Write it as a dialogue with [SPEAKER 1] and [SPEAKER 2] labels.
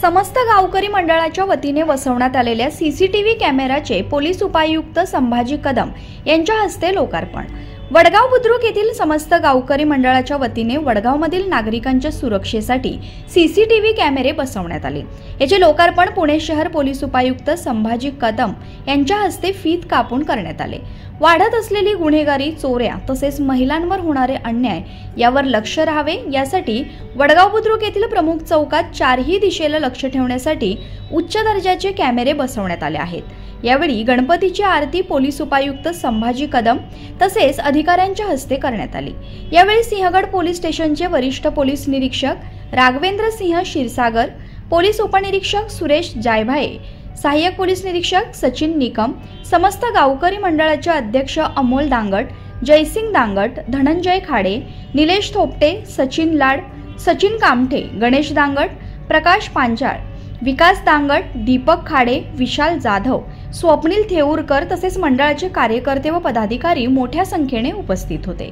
[SPEAKER 1] समस्त गावकरी मंडळाच्या वतीने बसवण्यात आलेल्या सीसीटीव्ही कॅमेराचे पोलीस उपायुक्त संभाजी कदम यांच्या हस्ते लोकार्पण। वडगाव बुद्रुक येथील समस्त गावकरी मंडळाच्या वतीने वडगावमधील नागरिकांच्या सुरक्षेसाठी सीसीटीव्ही कॅमेरे बसवण्यात आले। याचे लोकार्पण पुणे शहर पोलीस उपायुक्त संभाजी कदम यांच्या हस्ते फीत कापून करण्यात आले। वाढत असलेली गुन्हेगारी, चोऱ्या तसेच महिलांवर होणारे अन्याय यावर लक्ष राहावे यासाठी वडगाव बुद्रुक येथील प्रमुख चौकात चारही दिशेला लक्ष ठेवण्यासाठी उच्च दर्जाचे कॅमेरे बसवण्यात आले आहेत। यावेळी गणपतीची आरती पोलीस उपायुक्त संभाजी कदम तसेच अधिकाऱ्यांच्या हस्ते करण्यात आली। यावेळी सिंहगड पोलीस स्टेशनचे वरिष्ठ पोलीस निरीक्षक राघवेंद्र सिंह क्षीरसागर, पोलीस उपनिरीक्षक सुरेश जायभाये, सहाय्यक पोलीस निरीक्षक सचिन निकम, समस्त गावकरी मंडळाचे अध्यक्ष अमोल दांगट, जयसिंग दांगट, धनंजय खाडे, निलेश थोपटे, सचिन लाड, सचिन कामठे, गणेश दांगट, प्रकाश पांचाळ, विकास दांगट, दीपक खाडे, विशाल जाधव, स्वप्नील थेऊरकर तसेच मंडळाचे कार्यकर्ते व पदाधिकारी मोठ्या संख्येने उपस्थित होते।